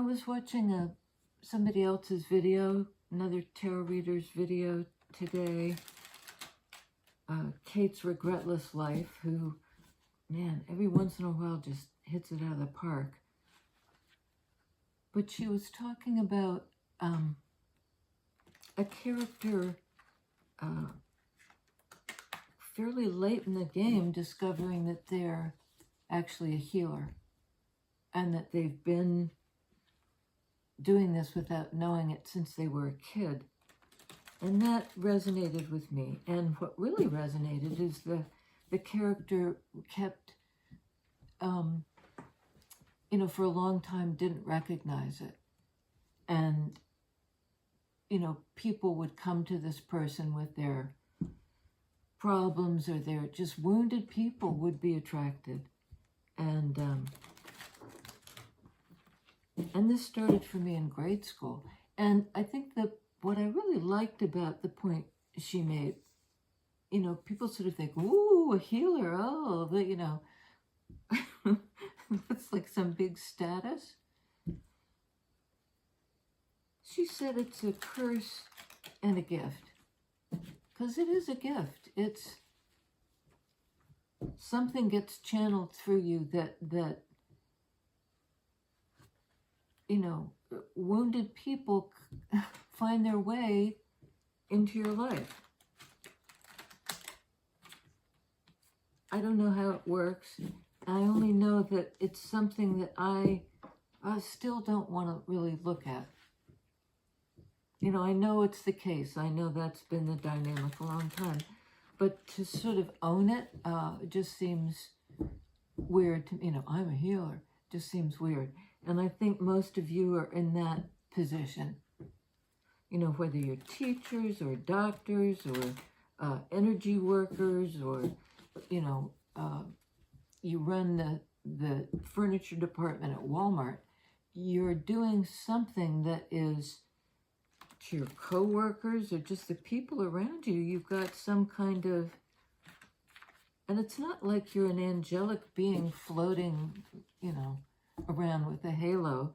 was watching somebody else's video, another tarot reader's video today, Kate's Regretless Life, who, man, every once in a while just hits it out of the park. But she was talking about a character fairly late in the game discovering that they're actually a healer and that they've been doing this without knowing it since they were a kid. And that resonated with me. And what really resonated is the character kept, you know, for a long time didn't recognize it. And, you know, people would come to this person with their problems, or their just wounded people would be attracted. And this started for me in grade school. And I think that what I really liked about the point she made, you know, people sort of think, ooh, a healer, oh, you know, that's like some big status. She said it's a curse and a gift. Because it is a gift. It's something gets channeled through you that you know, wounded people find their way into your life. I don't know how it works. I only know that it's something that I still don't want to really look at. You know, I know it's the case. I know that's been the dynamic a long time. But to sort of own it just seems weird to me. You know, I'm a healer. Just seems weird. And I think most of you are in that position. You know, whether you're teachers or doctors or energy workers, or, you know, you run the furniture department at Walmart, you're doing something that is to your co-workers or just the people around you. You've got some kind of, and it's not like you're an angelic being floating, you know, around with a halo.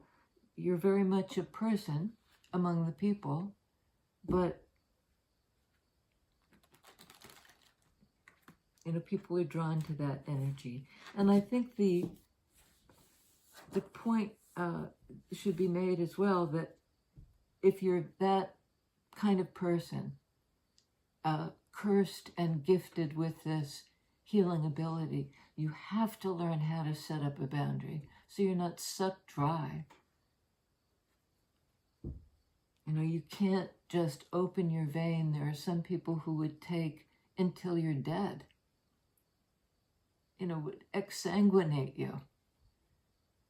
You're very much a person among the people, but, you know, people are drawn to that energy. And I think the point should be made as well that if you're that kind of person, cursed and gifted with this healing ability, you have to learn how to set up a boundary so you're not sucked dry. You know, you can't just open your vein. There are some people who would take until you're dead. You know, would exsanguinate you.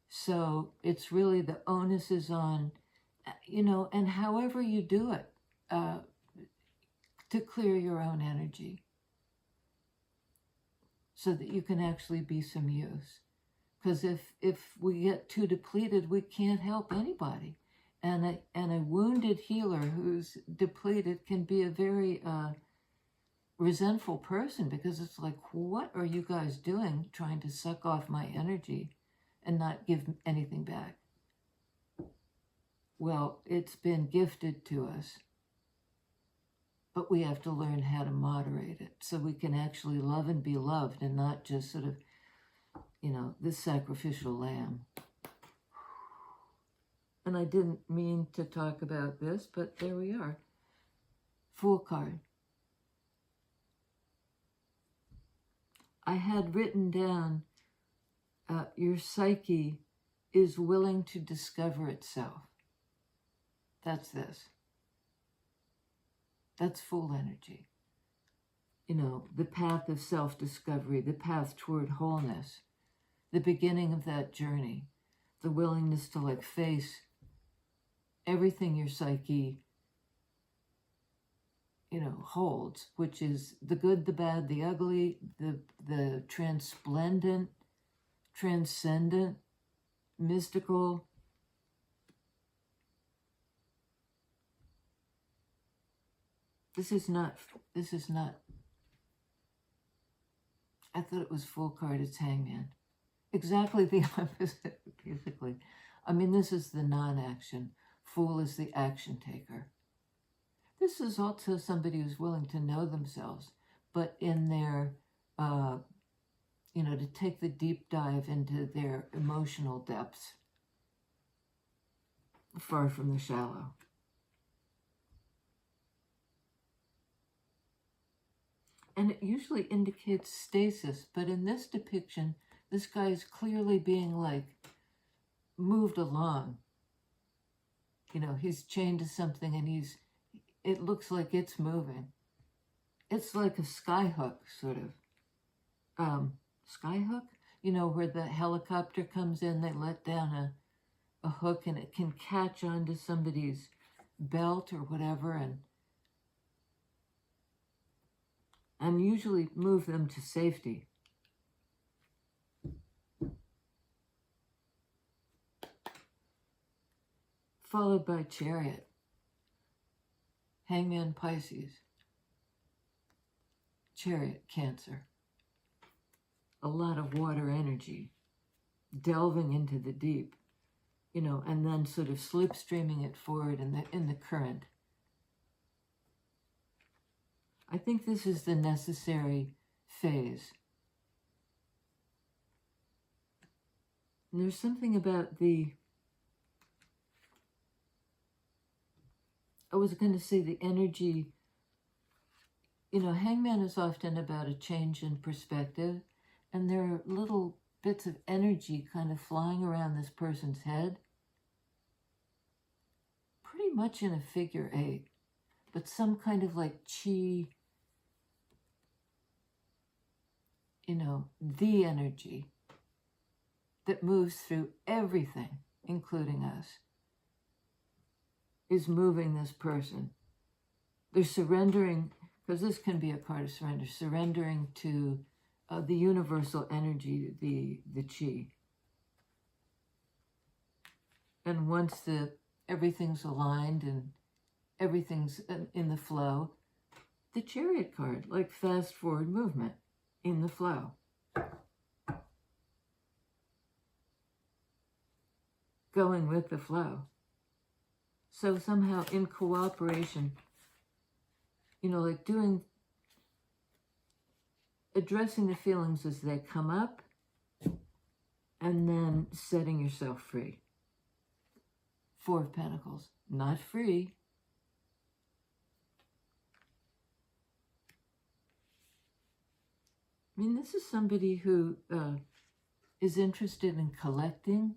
So it's really the onus is on, you know, and however you do it, to clear your own energy so that you can actually be some use. Because if we get too depleted, we can't help anybody. And a wounded healer who's depleted can be a very resentful person, because it's like, what are you guys doing trying to suck off my energy and not give anything back? Well, it's been gifted to us, but we have to learn how to moderate it so we can actually love and be loved, and not just sort of, you know, this sacrificial lamb. And I didn't mean to talk about this, but there we are. Fool card. I had written down, your psyche is willing to discover itself. That's this. That's Fool energy. You know, the path of self-discovery, the path toward wholeness, the beginning of that journey, the willingness to like face everything your psyche, you know, holds, which is the good, the bad, the ugly, the transplendent, transcendent, mystical. This is not, I thought it was Fool card, it's Hangman. Exactly the opposite, basically. I mean, this is the non-action. Fool is the action taker. This is also somebody who's willing to know themselves, but in their, to take the deep dive into their emotional depths, far from the shallow. And it usually indicates stasis, but in this depiction, this guy is clearly being like moved along. He's chained to something and it looks like it's moving. It's like a skyhook, sort of. Skyhook? Where the helicopter comes in, they let down a hook and it can catch onto somebody's belt or whatever and usually move them to safety. Followed by Chariot, Hangman, Pisces, Chariot, Cancer. A lot of water energy, delving into the deep, and then sort of slipstreaming it forward in the current. I think this is the necessary phase. And there's something about I was going to say the energy, Hangman is often about a change in perspective, and there are little bits of energy kind of flying around this person's head, pretty much in a figure 8, but some kind of like chi, the energy that moves through everything, including us, is moving this person. They're surrendering, because this can be a part of surrender, surrendering to the universal energy, the chi. And once everything's aligned and everything's in the flow, the Chariot card, like fast forward movement in the flow. Going with the flow. So somehow in cooperation, like addressing the feelings as they come up and then setting yourself free. 4 of Pentacles, not free. I mean, this is somebody who is interested in collecting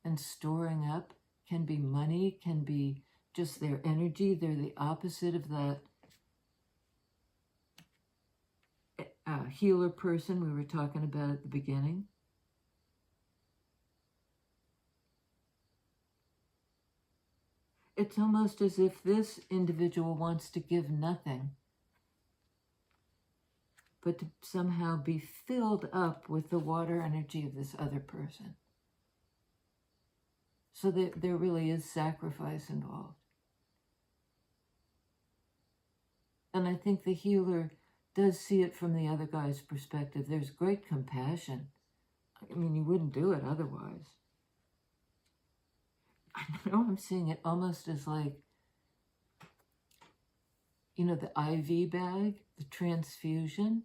and storing up. Can be money, can be just their energy. They're the opposite of that healer person we were talking about at the beginning. It's almost as if this individual wants to give nothing, but to somehow be filled up with the water energy of this other person. So that there really is sacrifice involved. And I think the healer does see it from the other guy's perspective. There's great compassion. I mean, you wouldn't do it otherwise. I know I'm seeing it almost as like, the IV bag, the transfusion.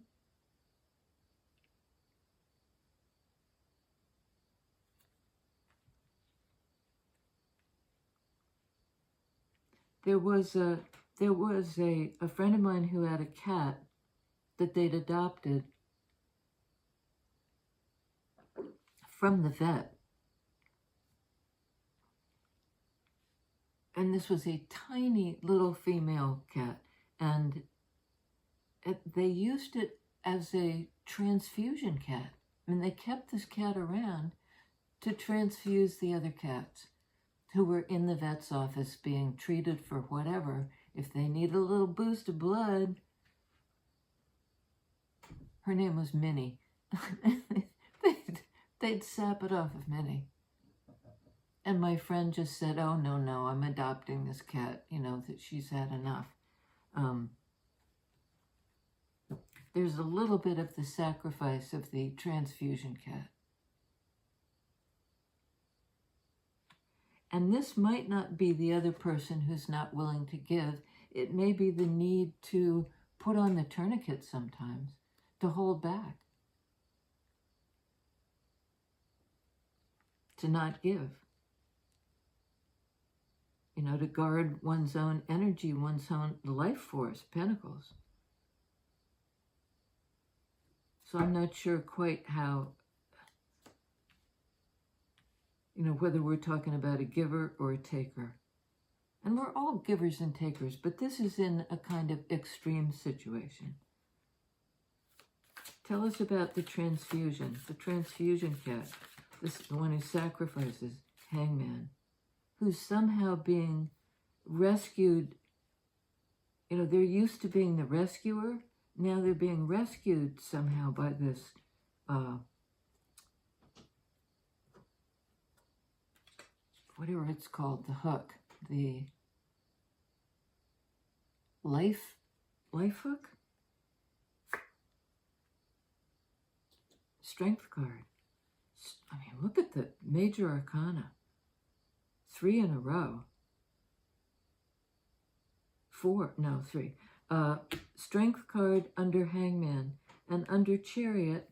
There was a friend of mine who had a cat that they'd adopted from the vet. And this was a tiny little female cat. And they used it as a transfusion cat. I mean, they kept this cat around to transfuse the other cats who were in the vet's office being treated for whatever. If they need a little boost of blood. Her name was Minnie. They'd sap it off of Minnie. And my friend just said, oh, no, I'm adopting this cat, that she's had enough. There's a little bit of the sacrifice of the transfusion cat. And this might not be the other person who's not willing to give. It may be the need to put on the tourniquet sometimes, to hold back, to not give. You know, to guard one's own energy, one's own life force, pentacles. So I'm not sure quite how, you know, whether we're talking about a giver or a taker. And we're all givers and takers, but this is in a kind of extreme situation. Tell us about the transfusion cat. This is the one who sacrifices, hangman, who's somehow being rescued. You know, they're used to being the rescuer. Now they're being rescued somehow by this whatever it's called, the hook, the life hook? Strength card. I mean, look at the major arcana. 3 in a row. 3. Strength card under hangman, and under chariot,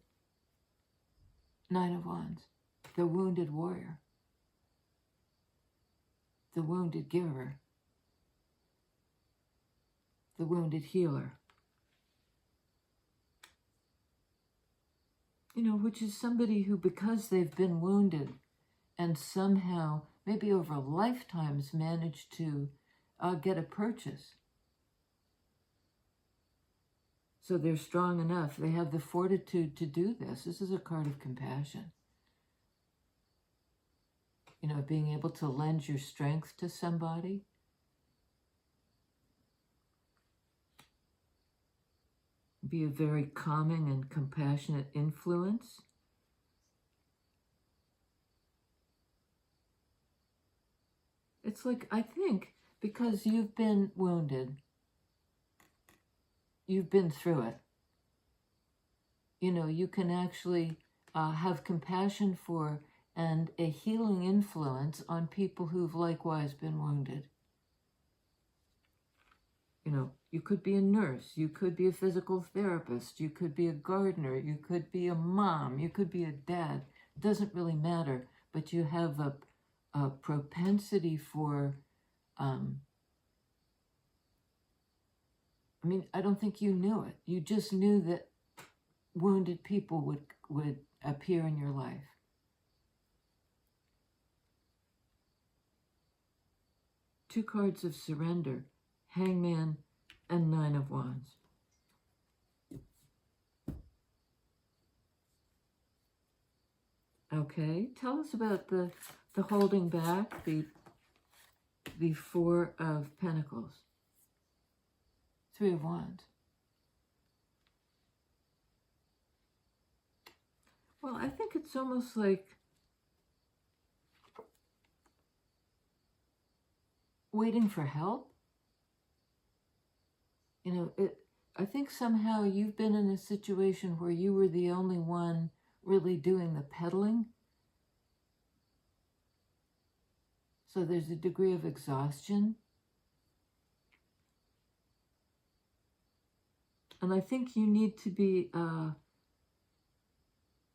9 of wands. The wounded warrior. The wounded giver. The wounded healer. You know, which is somebody who, because they've been wounded and somehow, maybe over lifetimes, managed to get a purchase. So they're strong enough. They have the fortitude to do this. This is a card of compassion. You know, being able to lend your strength to somebody. Be a very calming and compassionate influence. It's like, I think, because you've been wounded, you've been through it. You know, you can actually have compassion for and a healing influence on people who've likewise been wounded. You know, you could be a nurse, you could be a physical therapist, you could be a gardener, you could be a mom, you could be a dad. It doesn't really matter, but you have a propensity for, I mean, I don't think you knew it. You just knew that wounded people would appear in your life. Two cards of surrender, hangman and 9 of wands. Okay, tell us about the holding back, the 4 of pentacles. 3 of wands. Well, I think it's almost like waiting for help. You know, I think somehow you've been in a situation where you were the only one really doing the peddling. So there's a degree of exhaustion. And I think you need to be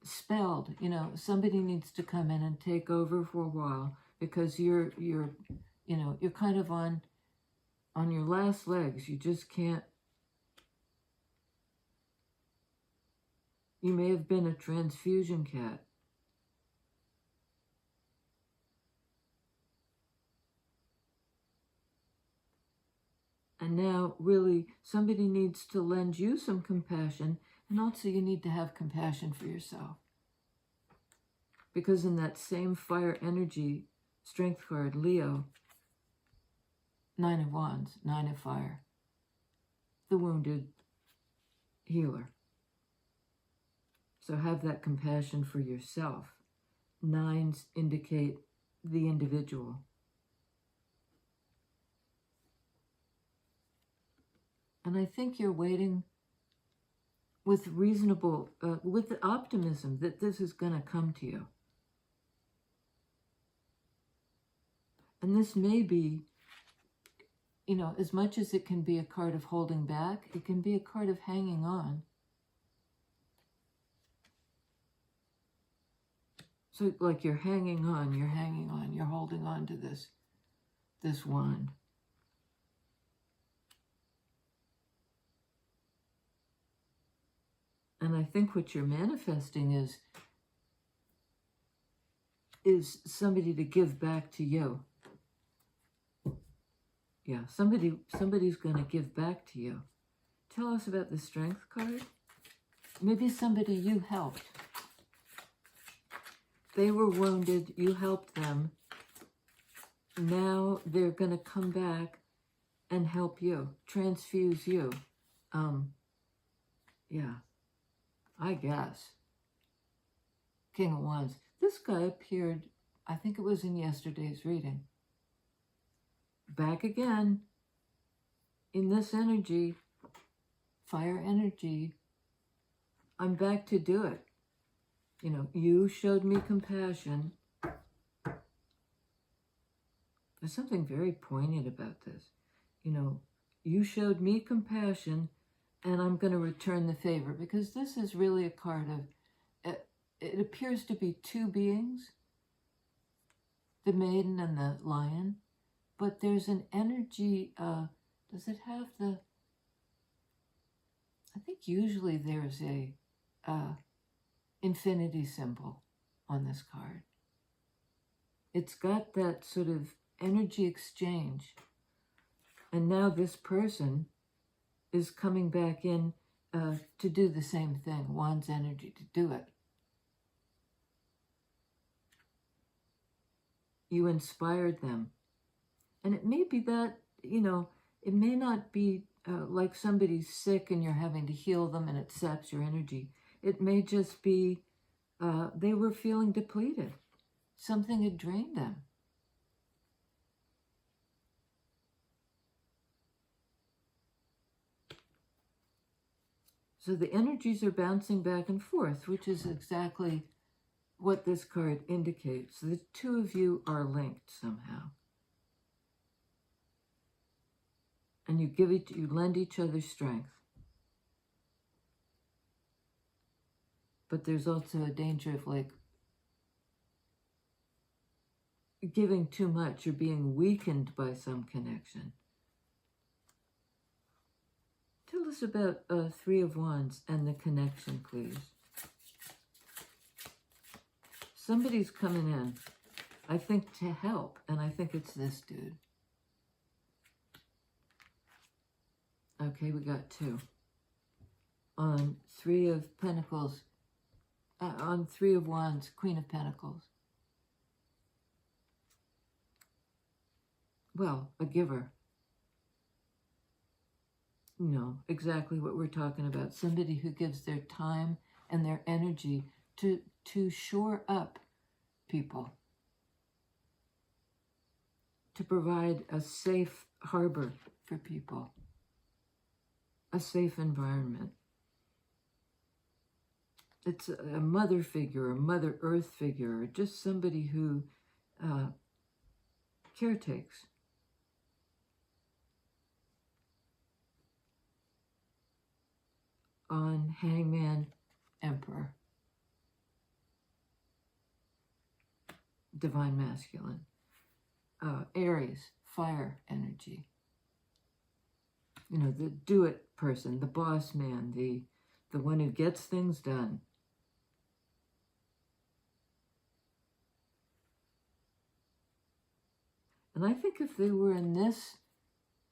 spelled. You know, somebody needs to come in and take over for a while, because you're kind of on your last legs. You just can't. You may have been a transfusion cat. And now, really, somebody needs to lend you some compassion, and also you need to have compassion for yourself. Because in that same fire energy, strength card, Leo, 9 of wands, 9 of fire, the wounded healer. So have that compassion for yourself. 9s indicate the individual. And I think you're waiting with reasonable, with the optimism that this is going to come to you. And this may be, you know, as much as it can be a card of holding back, it can be a card of hanging on. So like you're hanging on, you're holding on to this wand. And I think what you're manifesting is somebody to give back to you. Yeah, somebody's going to give back to you. Tell us about the Strength card. Maybe somebody you helped. They were wounded, you helped them. Now they're going to come back and help you, transfuse you. Yeah, I guess. King of Wands. This guy appeared, I think it was in yesterday's reading. Back again in this energy, fire energy. I'm back to do it. You know, you showed me compassion. There's something very poignant about this. You know, you showed me compassion, and I'm going to return the favor, because this is really a card of, it appears to be two beings, the maiden and the lion, but there's an energy, does it have the, I think usually there's a infinity symbol on this card. It's got that sort of energy exchange. And now this person is coming back in to do the same thing, Wands energy, to do it. You inspired them. And it may be that, you know, it may not be like somebody's sick and you're having to heal them and it saps your energy. It may just be they were feeling depleted. Something had drained them. So the energies are bouncing back and forth, which is exactly what this card indicates. The two of you are linked somehow. And you lend each other strength. But there's also a danger of like giving too much or being weakened by some connection. Tell us about Three of Wands and the connection, please. Somebody's coming in, I think, to help, and I think it's this dude. Okay, we got two. On Three of Pentacles, on Three of Wands, Queen of Pentacles. Well, a giver. No, exactly what we're talking about. Somebody who gives their time and their energy to shore up people. To provide a safe harbor for people. A safe environment. It's a mother figure, a Mother Earth figure, or just somebody who caretakes. On Hangman, Emperor. Divine Masculine. Aries, fire energy. You know, the do-it person, the boss man, the one who gets things done. And I think if they were in this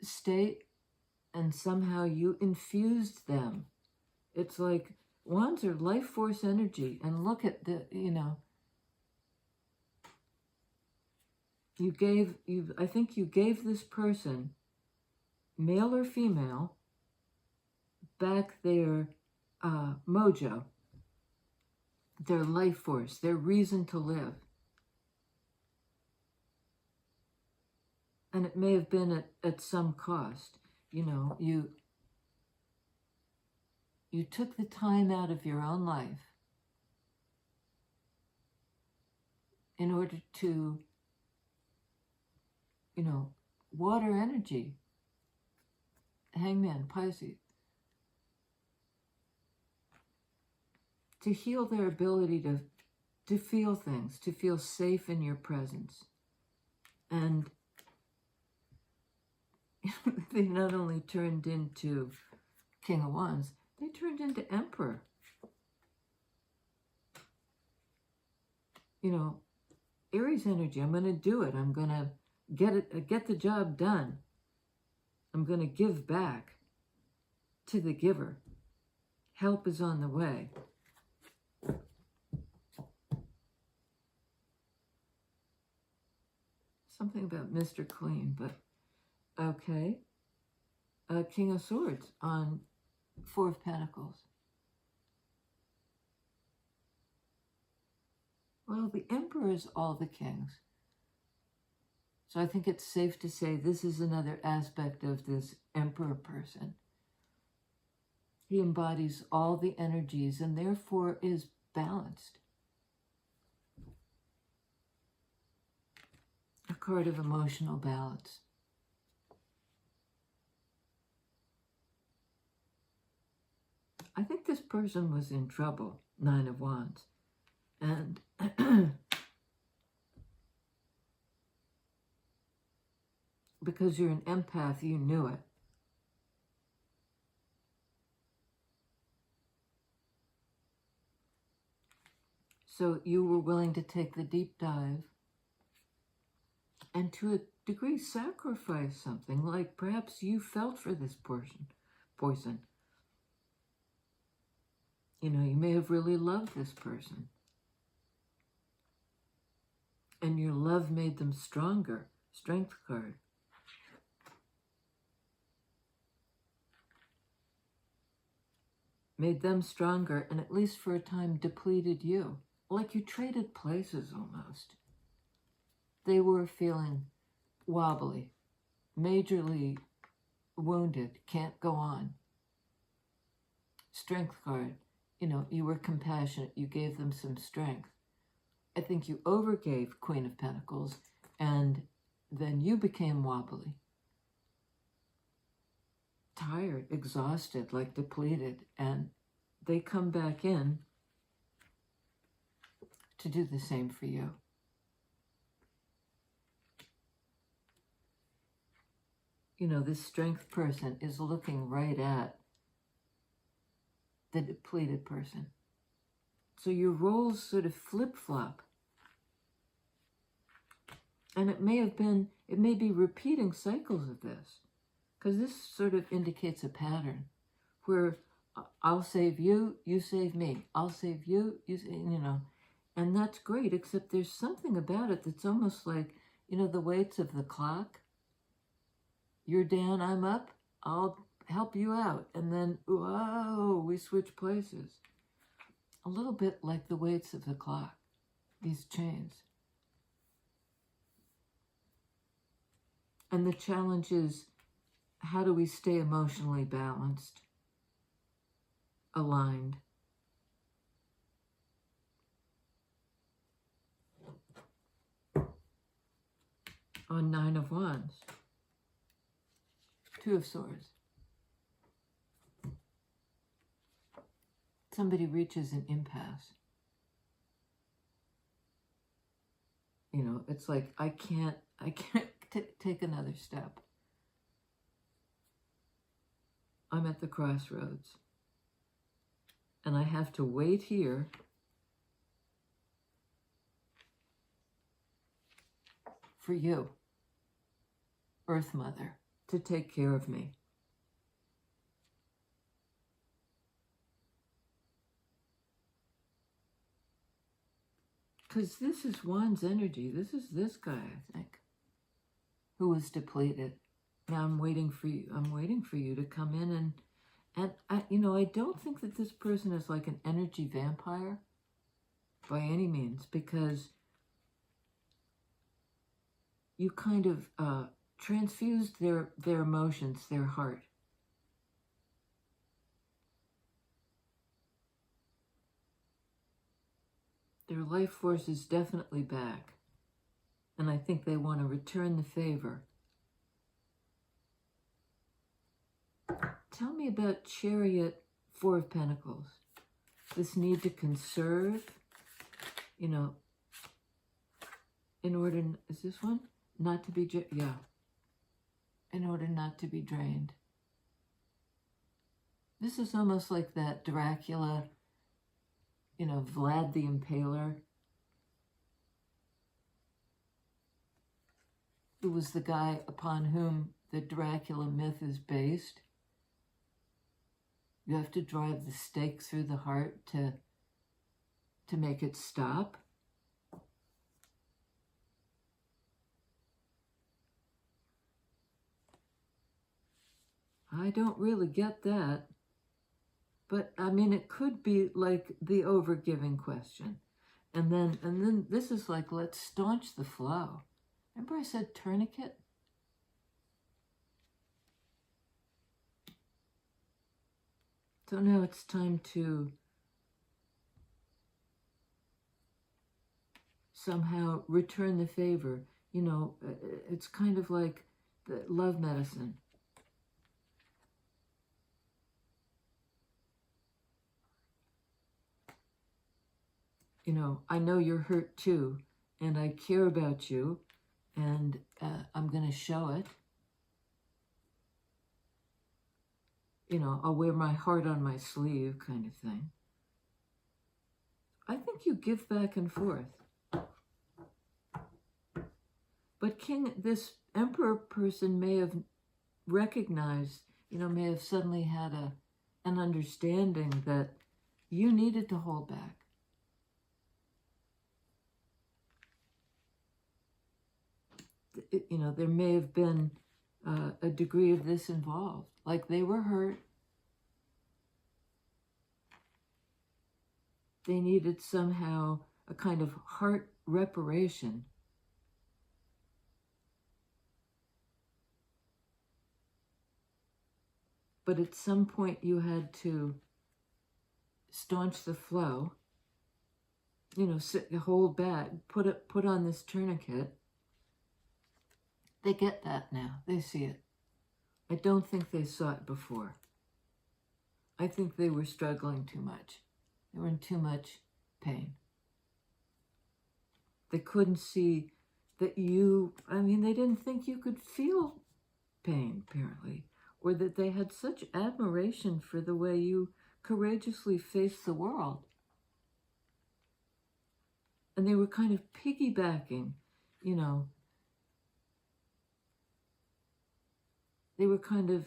state and somehow you infused them, it's like wands are life force energy. And look at the, you know, I think you gave this person, male or female, back their mojo, their life force, their reason to live. And it may have been at some cost. You know, you took the time out of your own life in order to you know, water energy, Hangman, Pisces, to heal their ability to feel things, to feel safe in your presence. And they not only turned into King of Wands, they turned into Emperor. You know, Aries energy, I'm going to do it. I'm going to get the job done. I'm going to give back to the giver. Help is on the way. Something about Mr. Clean, but okay. King of Swords on Four of Pentacles. Well, the Emperor is all the kings. So I think it's safe to say this is another aspect of this Emperor person. He embodies all the energies and therefore is balanced. A card of emotional balance. I think this person was in trouble, Nine of Wands. And because you're an empath, you knew it. So you were willing to take the deep dive and to a degree sacrifice something, like perhaps you felt for this poison. You know, you may have really loved this person. And your love made them stronger. Strength card. Made them stronger and at least for a time depleted you. Like you traded places almost. They were feeling wobbly, majorly wounded, can't go on. Strength card. You know, you were compassionate. You gave them some strength. I think you overgave Queen of Pentacles, and then you became wobbly. Tired, exhausted, like depleted, and they come back in to do the same for you. You know, this strength person is looking right at the depleted person. So your roles sort of flip-flop. And it may be repeating cycles of this. Because this sort of indicates a pattern where I'll save you, you save me. I'll save you, you know. And that's great, except there's something about it that's almost like, you know, the weights of the clock. You're down, I'm up, I'll help you out. And then, whoa, we switch places. A little bit like the weights of the clock, these chains. And the challenge is, how do we stay emotionally balanced, aligned? On Nine of Wands, Two of Swords. Somebody reaches an impasse. You know, it's like, I can't take another step. I'm at the crossroads. And I have to wait here for you, Earth Mother, to take care of me. Because this is Wands energy. This is this guy, I think, who was depleted. Now I'm waiting for you. I'm waiting for you to come in and I, you know, I don't think that this person is like an energy vampire by any means, because you kind of transfused their emotions, their heart. Their life force is definitely back. And I think they want to return the favor. Tell me about Chariot, Four of Pentacles. This need to conserve, you know, in order, is this one? Not to be, yeah. In order not to be drained. This is almost like that Dracula, you know, Vlad the Impaler. Who was the guy upon whom the Dracula myth is based. You have to drive the stake through the heart to make it stop. I don't really get that. But I mean, it could be like the overgiving question. And then this is like, let's staunch the flow. Remember I said tourniquet? So now it's time to somehow return the favor. You know, it's kind of like the love medicine. You know, I know you're hurt too, and I care about you, and I'm going to show it. You know, I'll wear my heart on my sleeve kind of thing. I think you give back and forth. But this Emperor person may have recognized, you know, may have suddenly had an understanding that you needed to hold back. You know, there may have been a degree of this involved. Like they were hurt. They needed somehow a kind of heart reparation. But at some point you had to staunch the flow, you know, hold back, put on this tourniquet. They get that now. They see it. I don't think they saw it before. I think they were struggling too much. They were in too much pain. They couldn't see that you, I mean, they didn't think you could feel pain, apparently, or that they had such admiration for the way you courageously faced the world. And they were kind of piggybacking, you know, they were kind of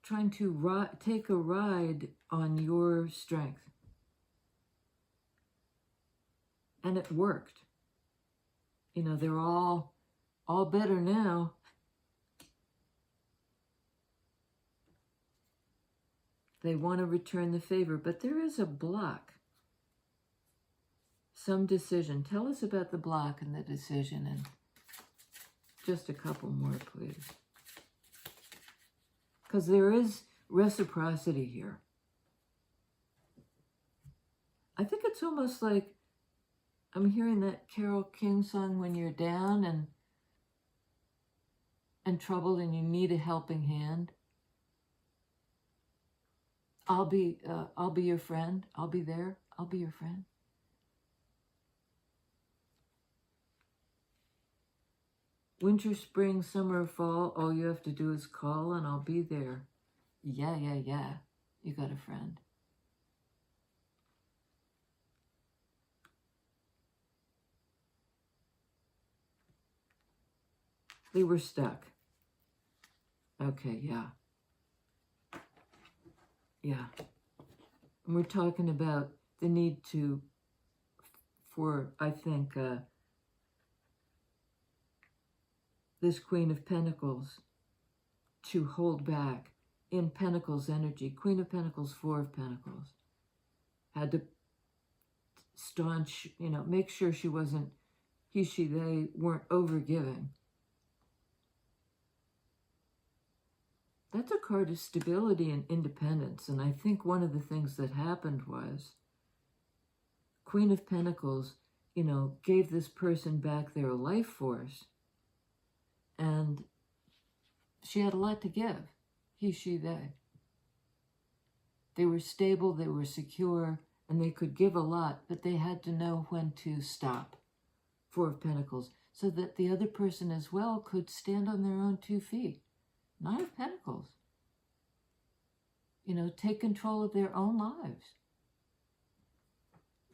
trying to take a ride on your strength. And it worked. You know, they're all better now. They want to return the favor, but there is a block. Some decision. Tell us about the block and the decision, and just a couple more, please. Because there is reciprocity here. I think it's almost like I'm hearing that Carole King song, When You're Down and troubled and you need a helping hand. I'll be your friend. I'll be there. I'll be your friend. Winter, spring, summer, fall, all you have to do is call and I'll be there. Yeah, yeah, yeah. You got a friend. They were stuck. Okay, yeah. Yeah. And we're talking about the need for, I think, this Queen of Pentacles to hold back in Pentacles energy. Queen of Pentacles, Four of Pentacles. Had to staunch, you know, make sure she wasn't, he, she, they weren't overgiving. That's a card of stability and independence. And I think one of the things that happened was Queen of Pentacles you know, gave this person back their life force, and she had a lot to give. He, she, they. They were stable, they were secure, and they could give a lot, but they had to know when to stop. Four of Pentacles, so that the other person as well could stand on their own 2 feet. Nine of Pentacles. You know, take control of their own lives.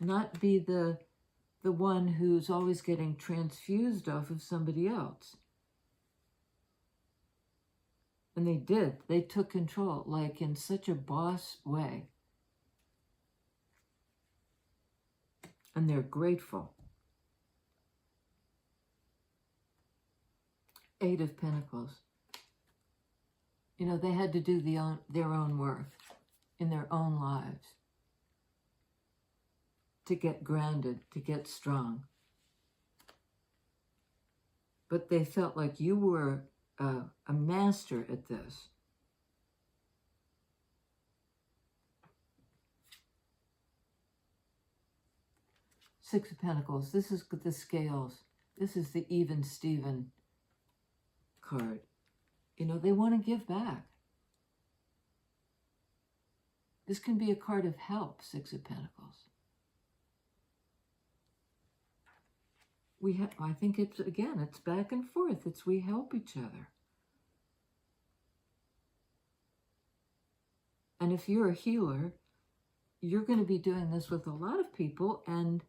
Not be the one who's always getting transfused off of somebody else. And they did. They took control, like in such a boss way. And they're grateful. 8 of Pentacles. You know, they had to do their own work in their own lives to get grounded, to get strong. But they felt like you were a master at this. Six of Pentacles. This is the scales. This is the even Steven card. You know, they want to give back. This can be a card of help, Six of Pentacles. I think it's, again, it's back and forth. It's we help each other. And if you're a healer, you're going to be doing this with a lot of people, and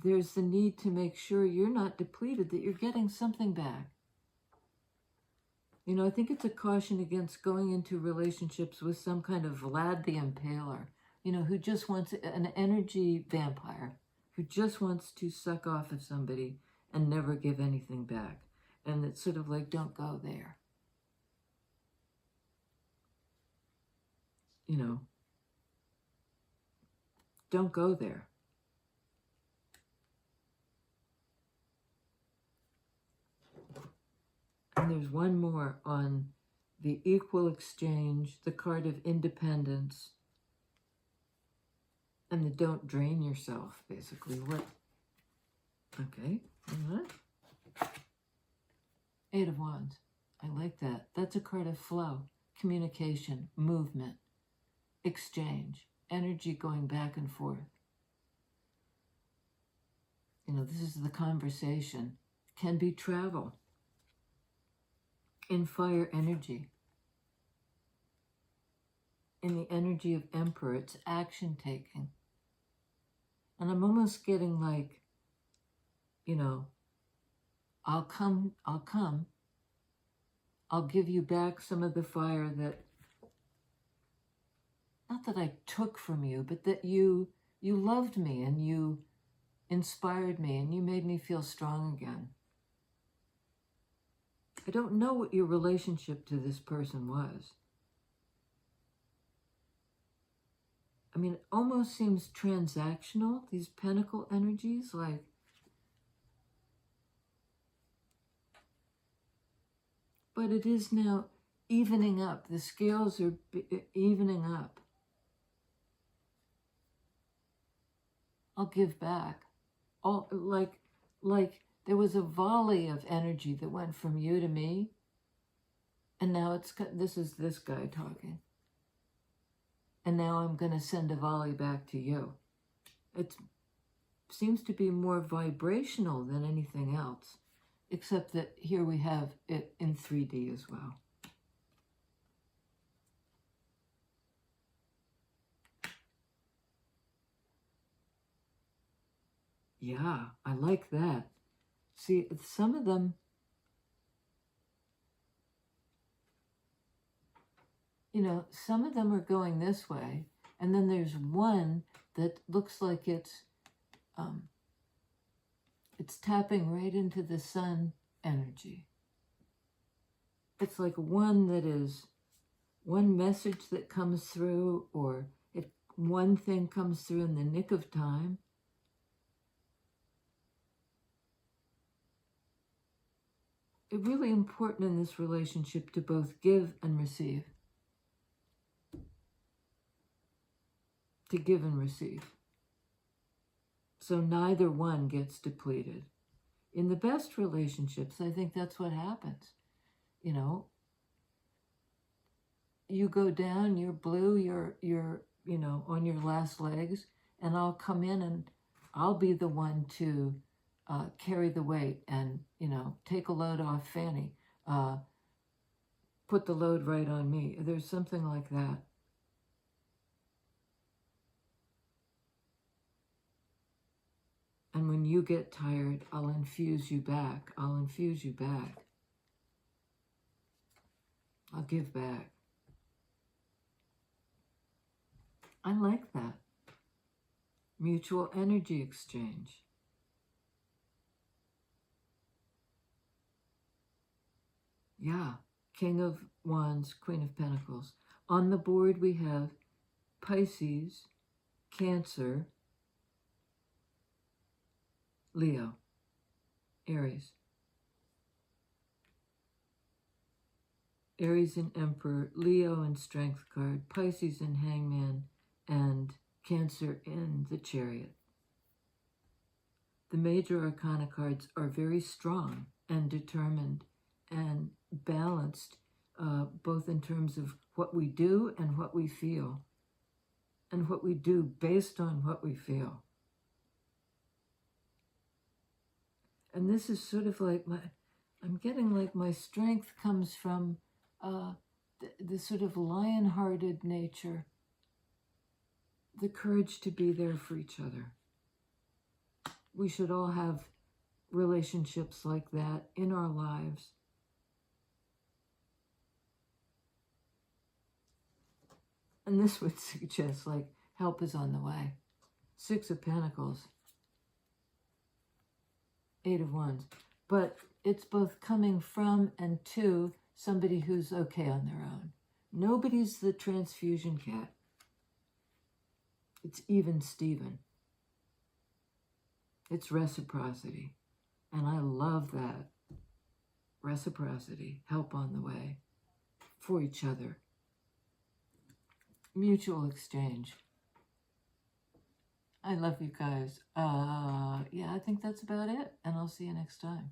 there's the need to make sure you're not depleted, that you're getting something back. You know, I think it's a caution against going into relationships with some kind of Vlad the Impaler, you know, who just wants an energy vampire, who just wants to suck off of somebody and never give anything back. And it's sort of like, don't go there. You know, don't go there. And there's one more on the equal exchange, the card of independence, and the don't drain yourself, basically. What? Okay. Eight of Wands. I like that. That's a card of flow, communication, movement, exchange, energy going back and forth. You know, this is the conversation. Can be travel. In fire energy. In the energy of Emperor, it's action taking. And I'm almost getting like, you know, I'll come. I'll give you back some of the fire that, not that I took from you, but that you loved me and you inspired me and you made me feel strong again. I don't know what your relationship to this person was. I mean, it almost seems transactional, these pentacle energies, like, but it is now evening up. The scales are evening up. I'll give back. All like there was a volley of energy that went from you to me, and now this is this guy talking. And now I'm going to send a volley back to you. It seems to be more vibrational than anything else, except that here we have it in 3D as well. Yeah, I like that. See, some of them, you know, some of them are going this way, and then there's one that looks like it's tapping right into the sun energy. It's like one that is one message that comes through, or if one thing comes through in the nick of time. It's really important in this relationship to both give and receive. To give and receive. So neither one gets depleted. In the best relationships, I think that's what happens. You know, you go down, you're blue, you're on your last legs, and I'll come in and I'll be the one to carry the weight and, take a load off Fanny, put the load right on me. There's something like that. And when you get tired, I'll infuse you back. I'll infuse you back. I'll give back. I like that. Mutual energy exchange. Yeah. King of Wands, Queen of Pentacles. On the board we have Pisces, Cancer, Leo, Aries. Aries in Emperor, Leo in Strength card, Pisces in Hangman, and Cancer in the Chariot. The major arcana cards are very strong and determined and balanced, both in terms of what we do and what we feel, and what we do based on what we feel. And this is sort of like I'm getting like my strength comes from the sort of lion-hearted nature, the courage to be there for each other. We should all have relationships like that in our lives. And this would suggest like help is on the way. 6 of Pentacles. 8 of Wands. But it's both coming from and to somebody who's okay on their own. Nobody's the transfusion cat. It's even Steven. It's reciprocity. And I love that. Reciprocity. Help on the way. For each other. Mutual exchange. I love you guys. Yeah, I think that's about it. And I'll see you next time.